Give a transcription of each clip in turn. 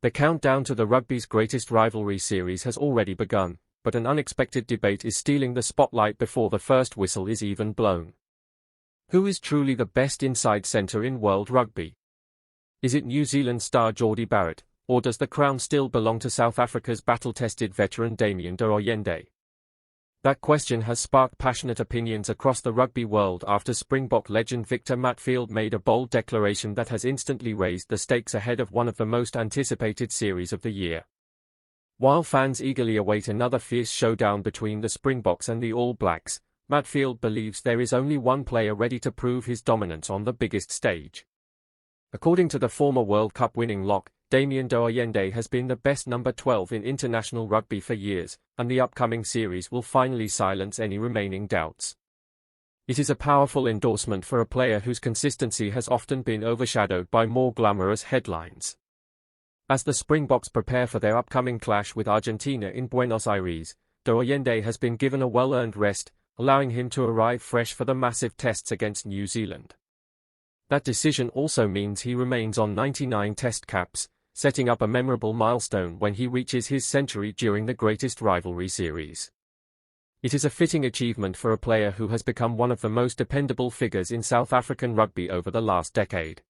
The countdown to the rugby's Greatest Rivalry Series has already begun, but an unexpected debate is stealing the spotlight before the first whistle is even blown. Who is truly the best inside centre in world rugby? Is it New Zealand star Jordie Barrett, or does the crown still belong to South Africa's battle-tested veteran Damian de Allende? That question has sparked passionate opinions across the rugby world after Springbok legend Victor Matfield made a bold declaration that has instantly raised the stakes ahead of one of the most anticipated series of the year. While fans eagerly await another fierce showdown between the Springboks and the All Blacks, Matfield believes there is only one player ready to prove his dominance on the biggest stage. According to the former World Cup winning lock, Damian de Allende has been the best number 12 in international rugby for years, and the upcoming series will finally silence any remaining doubts. It is a powerful endorsement for a player whose consistency has often been overshadowed by more glamorous headlines. As the Springboks prepare for their upcoming clash with Argentina in Buenos Aires, de Allende has been given a well-earned rest, allowing him to arrive fresh for the massive tests against New Zealand. That decision also means he remains on 99 test caps, setting up a memorable milestone when he reaches his century during the Greatest Rivalry Series. It is a fitting achievement for a player who has become one of the most dependable figures in South African rugby over the last decade.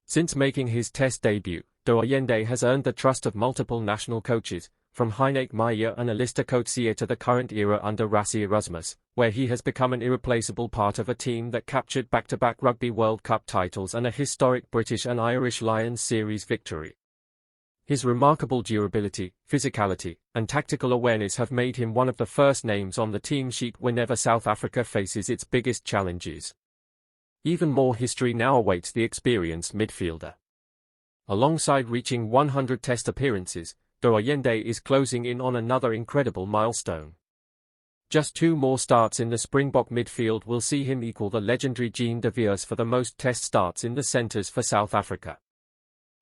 Since making his test debut, de Allende has earned the trust of multiple national coaches, from Heineck Meyer and Alistair Coetzee to the current era under Rassie Erasmus, where he has become an irreplaceable part of a team that captured back-to-back Rugby World Cup titles and a historic British and Irish Lions series victory. His remarkable durability, physicality, and tactical awareness have made him one of the first names on the team sheet whenever South Africa faces its biggest challenges. Even more history now awaits the experienced midfielder. Alongside reaching 100 test appearances, de Allende is closing in on another incredible milestone. Just 2 more starts in the Springbok midfield will see him equal the legendary Jean de Villiers for the most test starts in the centres for South Africa.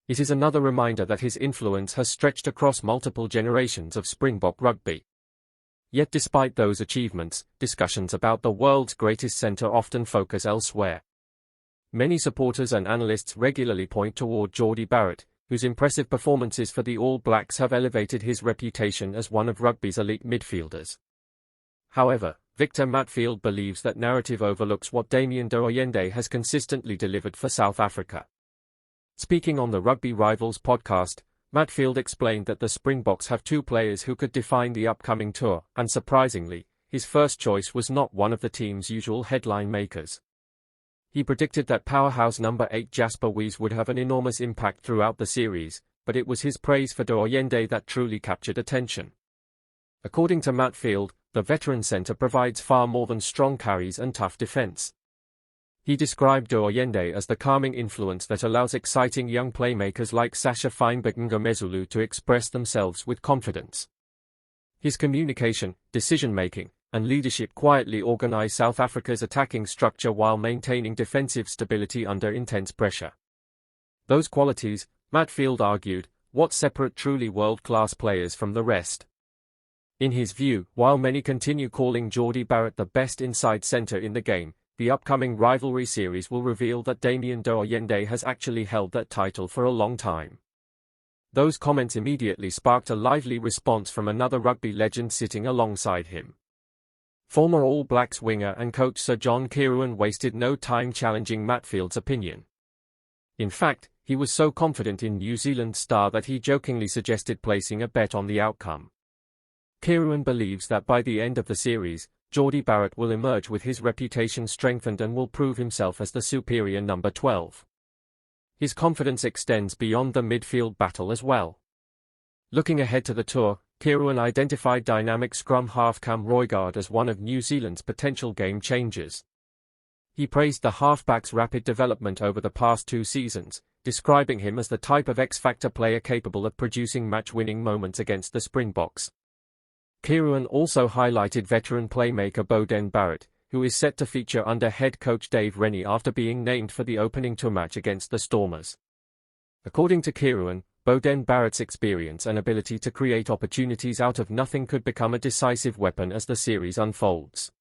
It is another reminder that his influence has stretched across multiple generations of Springbok rugby. Yet despite those achievements, discussions about the world's greatest centre often focus elsewhere. Many supporters and analysts regularly point toward Jordie Barrett, whose impressive performances for the All Blacks have elevated his reputation as one of rugby's elite midfielders. However, Victor Matfield believes that narrative overlooks what Damian de Allende has consistently delivered for South Africa. Speaking on the Rugby Rivals podcast, Matfield explained that the Springboks have 2 players who could define the upcoming tour, and surprisingly, his first choice was not one of the team's usual headline makers. He predicted that powerhouse number 8 Jasper Wiese would have an enormous impact throughout the series, but it was his praise for de Allende that truly captured attention. According to Matfield, the veteran centre provides far more than strong carries and tough defence. He described de Allende as the calming influence that allows exciting young playmakers like Sasha Feinberg-Ngomezulu to express themselves with confidence. His communication, decision-making, and leadership quietly organize South Africa's attacking structure while maintaining defensive stability under intense pressure. Those qualities, Matfield argued, what separate truly world-class players from the rest. In his view, while many continue calling Jordie Barrett the best inside centre in the game, the upcoming rivalry series will reveal that Damian de Allende has actually held that title for a long time. Those comments immediately sparked a lively response from another rugby legend sitting alongside him. Former All Blacks winger and coach Sir John Kirwan wasted no time challenging Matfield's opinion. In fact, he was so confident in New Zealand star that he jokingly suggested placing a bet on the outcome. Kirwan believes that by the end of the series, Jordie Barrett will emerge with his reputation strengthened and will prove himself as the superior number 12. His confidence extends beyond the midfield battle as well. Looking ahead to the tour, Kirwan identified dynamic scrum half Cam Roigard as one of New Zealand's potential game changers. He praised the halfback's rapid development over the past 2 seasons, describing him as the type of X-factor player capable of producing match-winning moments against the Springboks. Kirwan also highlighted veteran playmaker Jordie Barrett, who is set to feature under head coach Dave Rennie after being named for the opening tour match against the Stormers. According to Kirwan, Jordie Barrett's experience and ability to create opportunities out of nothing could become a decisive weapon as the series unfolds.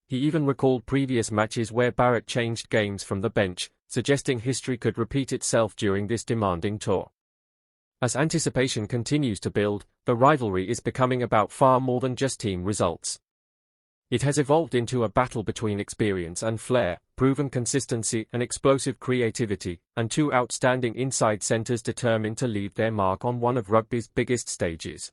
He even recalled previous matches where Barrett changed games from the bench, suggesting history could repeat itself during this demanding tour. As anticipation continues to build, the rivalry is becoming about far more than just team results. It has evolved into a battle between experience and flair, proven consistency and explosive creativity, and two outstanding inside centers determined to leave their mark on one of rugby's biggest stages.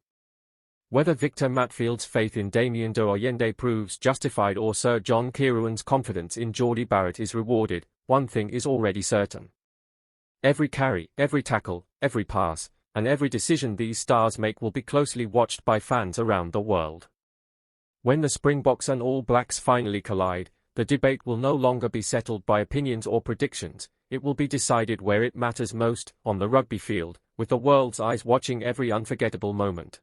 Whether Victor Matfield's faith in Damian de Allende proves justified or Sir John Kirwan's confidence in Jordie Barrett is rewarded, one thing is already certain. Every carry, every tackle, every pass, and every decision these stars make will be closely watched by fans around the world. When the Springboks and All Blacks finally collide, the debate will no longer be settled by opinions or predictions, it will be decided where it matters most, on the rugby field, with the world's eyes watching every unforgettable moment.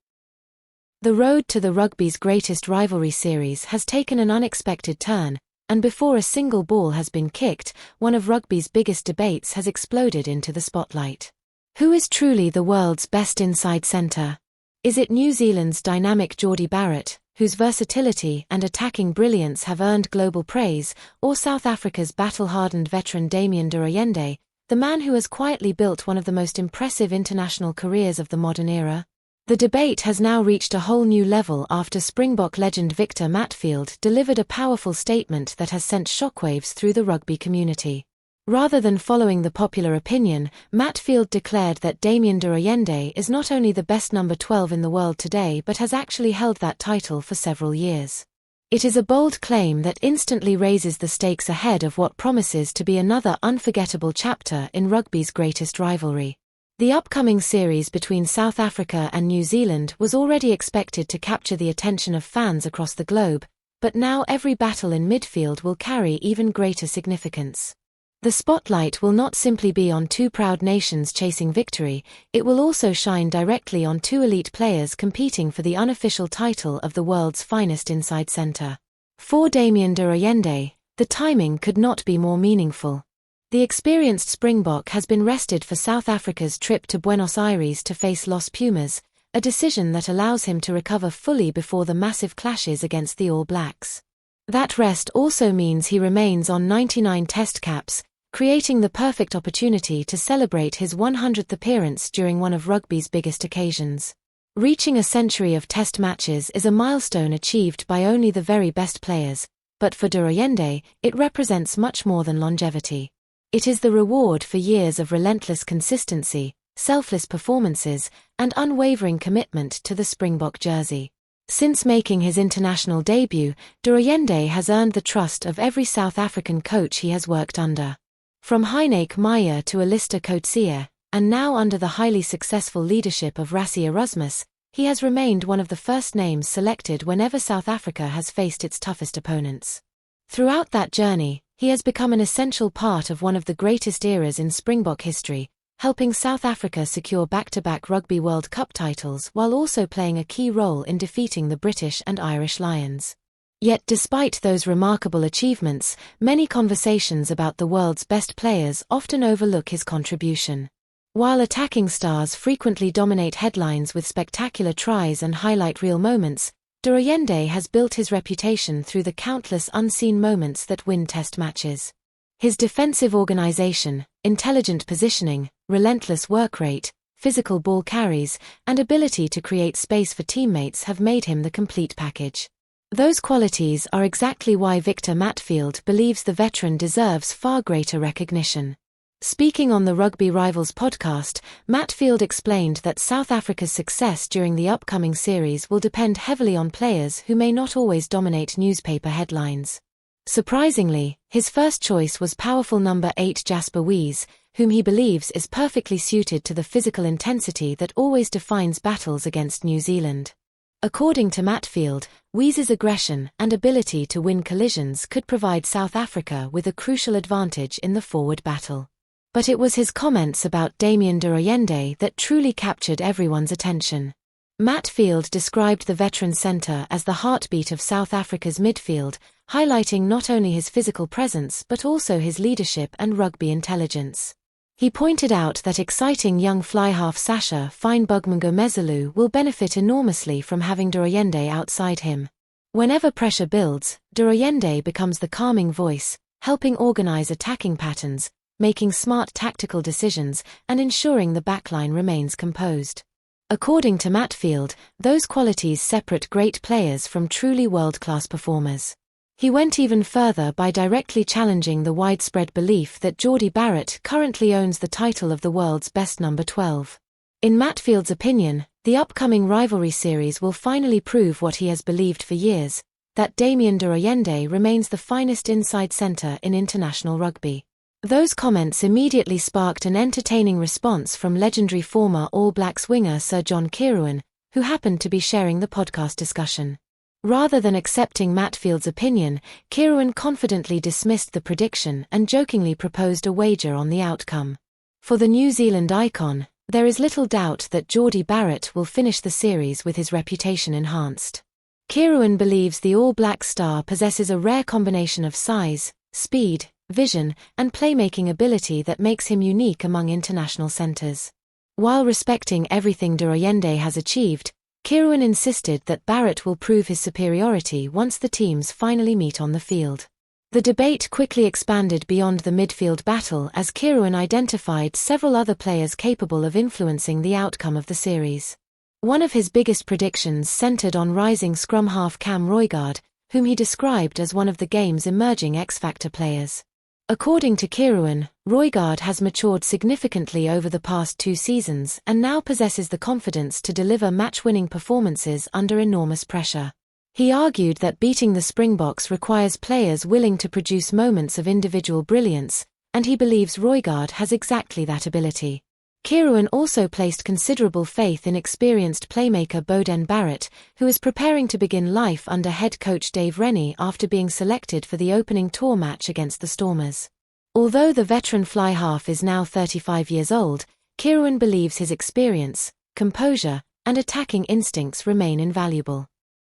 The road to the rugby's Greatest Rivalry Series has taken an unexpected turn, and before a single ball has been kicked, one of rugby's biggest debates has exploded into the spotlight. Who is truly the world's best inside centre? Is it New Zealand's dynamic Jordie Barrett, whose versatility and attacking brilliance have earned global praise, or South Africa's battle-hardened veteran Damian de Allende, the man who has quietly built one of the most impressive international careers of the modern era? The debate has now reached a whole new level after Springbok legend Victor Matfield delivered a powerful statement that has sent shockwaves through the rugby community. Rather than following the popular opinion, Matfield declared that Damian de Allende is not only the best number 12 in the world today but has actually held that title for several years. It is a bold claim that instantly raises the stakes ahead of what promises to be another unforgettable chapter in rugby's greatest rivalry. The upcoming series between South Africa and New Zealand was already expected to capture the attention of fans across the globe, but now every battle in midfield will carry even greater significance. The spotlight will not simply be on two proud nations chasing victory, it will also shine directly on two elite players competing for the unofficial title of the world's finest inside centre. For Damian de Allende, the timing could not be more meaningful. The experienced Springbok has been rested for South Africa's trip to Buenos Aires to face Los Pumas, a decision that allows him to recover fully before the massive clashes against the All Blacks. That rest also means he remains on 99 test caps, creating the perfect opportunity to celebrate his 100th appearance during one of rugby's biggest occasions. Reaching a century of test matches is a milestone achieved by only the very best players, but for de Allende, it represents much more than longevity. It is the reward for years of relentless consistency, selfless performances, and unwavering commitment to the Springbok jersey. Since making his international debut, de Allende has earned the trust of every South African coach he has worked under. From Heineck Meyer to Alistair Coetzee, and now under the highly successful leadership of Rassie Erasmus, he has remained one of the first names selected whenever South Africa has faced its toughest opponents. Throughout that journey, he has become an essential part of one of the greatest eras in Springbok history, helping South Africa secure back-to-back Rugby World Cup titles while also playing a key role in defeating the British and Irish Lions. Yet despite those remarkable achievements, many conversations about the world's best players often overlook his contribution. While attacking stars frequently dominate headlines with spectacular tries and highlight reel moments, de Allende has built his reputation through the countless unseen moments that win test matches. His defensive organization, intelligent positioning, relentless work rate, physical ball carries, and ability to create space for teammates have made him the complete package. Those qualities are exactly why Victor Matfield believes the veteran deserves far greater recognition. Speaking on the Rugby Rivals podcast, Matfield explained that South Africa's success during the upcoming series will depend heavily on players who may not always dominate newspaper headlines. Surprisingly, his first choice was powerful number 8 Jasper Wiese, whom he believes is perfectly suited to the physical intensity that always defines battles against New Zealand. According to Matfield, Wiese's aggression and ability to win collisions could provide South Africa with a crucial advantage in the forward battle. But it was his comments about Damian de Allende that truly captured everyone's attention. Matfield described the veteran centre as the heartbeat of South Africa's midfield, highlighting not only his physical presence but also his leadership and rugby intelligence. He pointed out that exciting young fly-half Sasha Fynbog-Mngomezulu will benefit enormously from having de Allende outside him. Whenever pressure builds, de Allende becomes the calming voice, helping organize attacking patterns, making smart tactical decisions, and ensuring the backline remains composed. According to Matfield, those qualities separate great players from truly world-class performers. He went even further by directly challenging the widespread belief that Jordie Barrett currently owns the title of the world's best number 12. In Matfield's opinion, the upcoming rivalry series will finally prove what he has believed for years, that Damian de Allende remains the finest inside centre in international rugby. Those comments immediately sparked an entertaining response from legendary former All Blacks winger Sir John Kirwan, who happened to be sharing the podcast discussion. Rather than accepting Matfield's opinion, Kirwan confidently dismissed the prediction and jokingly proposed a wager on the outcome. For the New Zealand icon, there is little doubt that Jordie Barrett will finish the series with his reputation enhanced. Kirwan believes the All Black star possesses a rare combination of size, speed, vision, and playmaking ability that makes him unique among international centres. While respecting everything de Allende has achieved, Kirwan insisted that Barrett will prove his superiority once the teams finally meet on the field. The debate quickly expanded beyond the midfield battle as Kirwan identified several other players capable of influencing the outcome of the series. One of his biggest predictions centered on rising scrum half Cam Roigard, whom he described as one of the game's emerging X-Factor players. According to Kirwan, Roigard has matured significantly over the past 2 seasons and now possesses the confidence to deliver match-winning performances under enormous pressure. He argued that beating the Springboks requires players willing to produce moments of individual brilliance, and he believes Roigard has exactly that ability. Kirwan also placed considerable faith in experienced playmaker Jordie Barrett, who is preparing to begin life under head coach Dave Rennie after being selected for the opening tour match against the Stormers. Although the veteran fly half is now 35 years old, Kirwan believes his experience, composure, and attacking instincts remain invaluable.